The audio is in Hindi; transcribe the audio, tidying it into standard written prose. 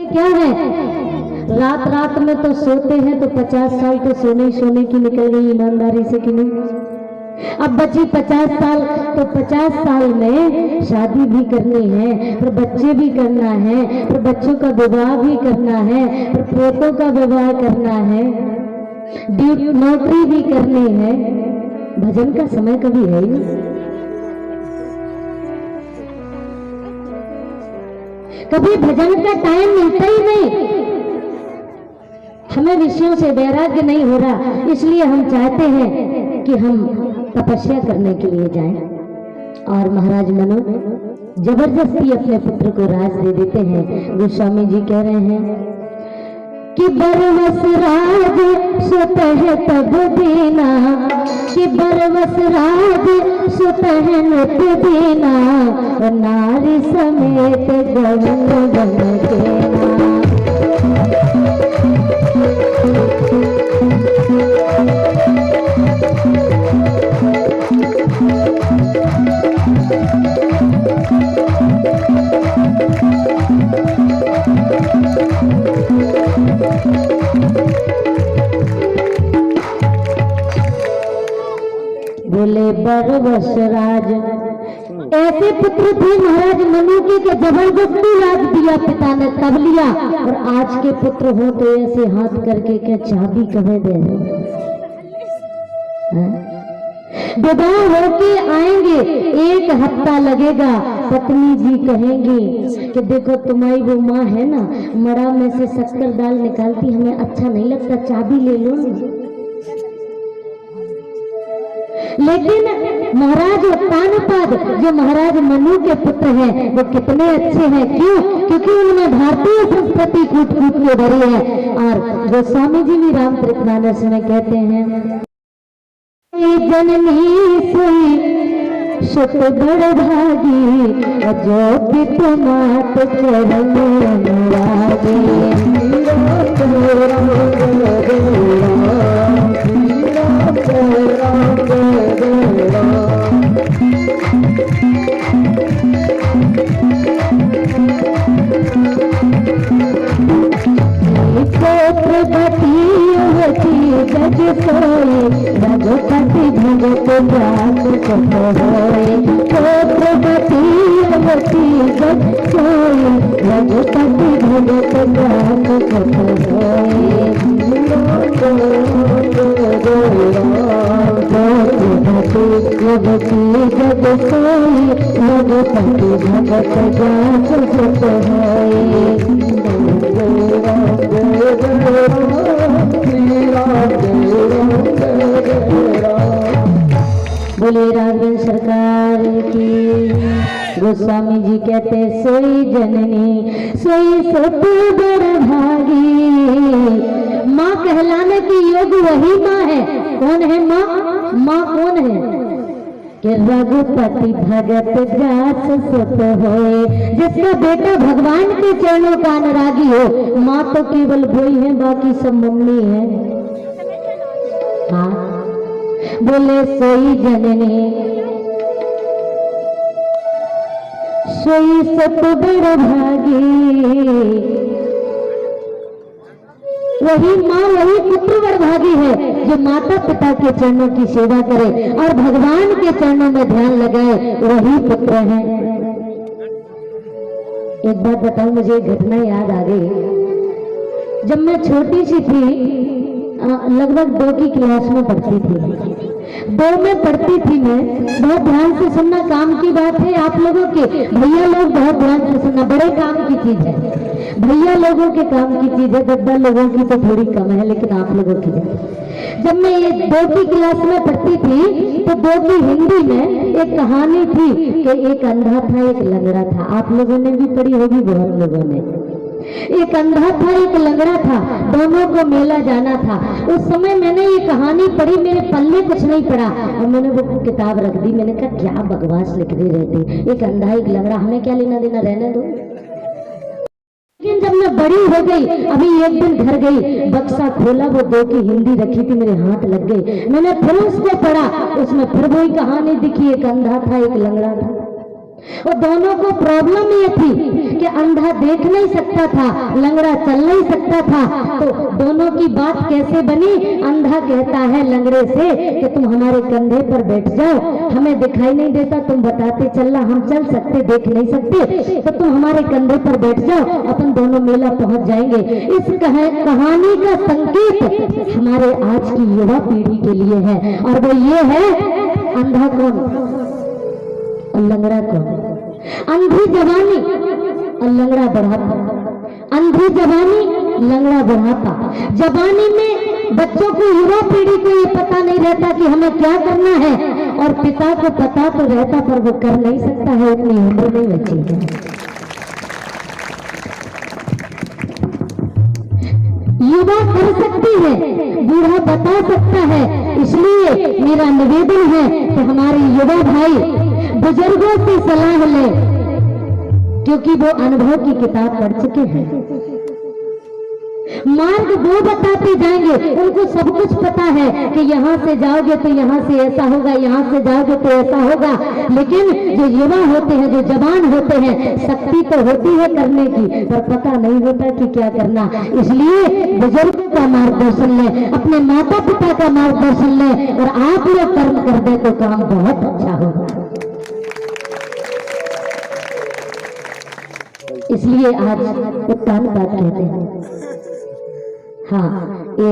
क्या है, रात रात में तो सोते हैं तो 50 साल तो सोने की निकल गई ईमानदारी से कि नहीं। अब बची 50 साल, तो 50 साल में शादी भी करनी है, फिर बच्चे भी करना है, फिर बच्चों का विवाह भी करना है, फिर पोतों का विवाह करना है, नौकरी भी करनी है। भजन का समय कभी है ही नहीं, कभी भजन का टाइम मिलता ही नहीं। हमें विषयों से वैराग्य नहीं हो रहा, इसलिए हम चाहते हैं कि हम तपस्या करने के लिए जाएं। और महाराज मनु जबरदस्ती अपने पुत्र को राज दे देते हैं। गोस्वामी जी कह रहे हैं कि बरवस राज सुतह तब देना, कि बरवस राज सुतह नृत देना, नारी समेत गगन गन देना। बोले बरवस राज, ऐसे पुत्र थे महाराज मनु के कि जबरदस्ती राज दिया पिता ने तब लिया। और आज के पुत्र हो तो ऐसे हाथ करके क्या चाबी कहे दे, विवाह होके आएंगे 1 हफ्ता लगेगा, पत्नी जी कहेंगी कि देखो तुम्हारी वो माँ है ना, मड़ा में से शक्कर दाल निकालती, हमें अच्छा नहीं लगता, चाबी ले लो। लेकिन महाराज तानपाद जो महाराज मनु के पुत्र हैं वो कितने अच्छे हैं, क्यों? क्योंकि उनमें भारतीय संस्कृति कूट कूट के भरी है। और गोस्वामी जी भी रामचरितमानस में कहते हैं, जननी सोई सुत बड़ भागी, जो पित मात चरण अनुरागी। जग सोए रघुपति भगत जात सुख होए, छत्रपति जग सोए रघुपति भगत जात सुख होए। छत्रपति जग सोए रघुपति भगत जात सुख होए। बोले राघवेंद्र सरकार की। गोस्वामी जी कहते सोई जननी सोई सुत बड़ भागी। माँ कहलाने की योग वही माँ है। कौन है माँ? माँ कौन है? कि रघुपति भगत जात सुत होए, जिसका बेटा भगवान के चरणों का अनुरागी हो। माँ तो केवल वही है, बाकी सब मम्मी है। हाँ बोले सोई जननी सोई सुत बड़ भागी। वही माँ वही पुत्र वरभागी है जो माता पिता के चरणों की सेवा करे और भगवान के चरणों में ध्यान लगाए, वही पुत्र है। एक बात बताऊं, मुझे एक घटना याद आ गई। जब मैं छोटी सी थी, लगभग 2 की क्लास में पढ़ती थी, 2 में पढ़ती थी मैं। बहुत ध्यान से सुनना, काम की बात है आप लोगों के। भैया लोग बहुत ध्यान से सुनना, बड़े काम की चीज है। भैया लोगों के काम की चीज है, गद्दा लोगों की तो थोड़ी कम है, लेकिन आप लोगों की है। जब मैं ये 2 की क्लास में पढ़ती थी तो 2 की हिंदी में एक कहानी थी कि एक अंधा था एक लंगड़ा था। आप लोगों ने भी पढ़ी होगी, बहुत लोगों ने। एक अंधा था एक लंगड़ा था, दोनों को मेला जाना था। उस समय मैंने ये कहानी पढ़ी, मेरे पल्ले कुछ नहीं पड़ा और मैंने वो किताब रख दी। मैंने कहा क्या बकवास लिख रही रहती, एक अंधा एक लंगड़ा, हमें क्या लेना देना, रहने दो। लेकिन जब मैं बड़ी हो गई, अभी एक दिन घर गई, बक्सा खोला, वो 2 की हिंदी रखी थी, मेरे हाथ लग गई। मैंने फिर उसको पढ़ा, उसमें फिर वही कहानी दिखी, एक अंधा था एक लंगड़ा था। वो दोनों को प्रॉब्लम ये थी कि अंधा देख नहीं सकता था, लंगड़ा चल नहीं सकता था। तो दोनों की बात कैसे बनी? अंधा कहता है लंगड़े से कि तुम हमारे कंधे पर बैठ जाओ, हमें दिखाई नहीं देता, तुम बताते चलना, हम चल सकते देख नहीं सकते, तो तुम हमारे कंधे पर बैठ जाओ, अपन दोनों मेला पहुंच जाएंगे। इस कहानी का संकेत हमारे आज की युवा पीढ़ी के लिए है, और वो ये है, अंधा कौन और लंगड़ा कौन? अंधी जवानी और लंगड़ा बढ़ापा, अंधी जवानी लंगड़ा बढ़ापा। जवानी में बच्चों को, युवा पीढ़ी को ये पता नहीं रहता कि हमें क्या करना है, और पिता को पता तो रहता पर वो कर नहीं सकता है, उतनी उम्र नहीं बची है। युवा कर सकती है, बूढ़ा बता सकता है। इसलिए मेरा निवेदन है कि हमारे युवा भाई बुजुर्गों से सलाह ले, क्योंकि वो अनुभव की किताब पढ़ चुके हैं। मार्ग वो बताते जाएंगे, उनको सब कुछ पता है कि यहाँ से जाओगे तो यहाँ से ऐसा होगा, यहाँ से जाओगे तो ऐसा होगा। लेकिन जो युवा होते हैं, जो जवान होते हैं, शक्ति तो होती है करने की, पर पता नहीं होता कि क्या करना। इसलिए बुजुर्गों का मार्गदर्शन लें, अपने माता पिता का मार्गदर्शन लें, और आप लोग कर्म कर दे तो काम बहुत अच्छा होगा। इसलिए आज उत्तान बात कहते हैं। हाँ, ये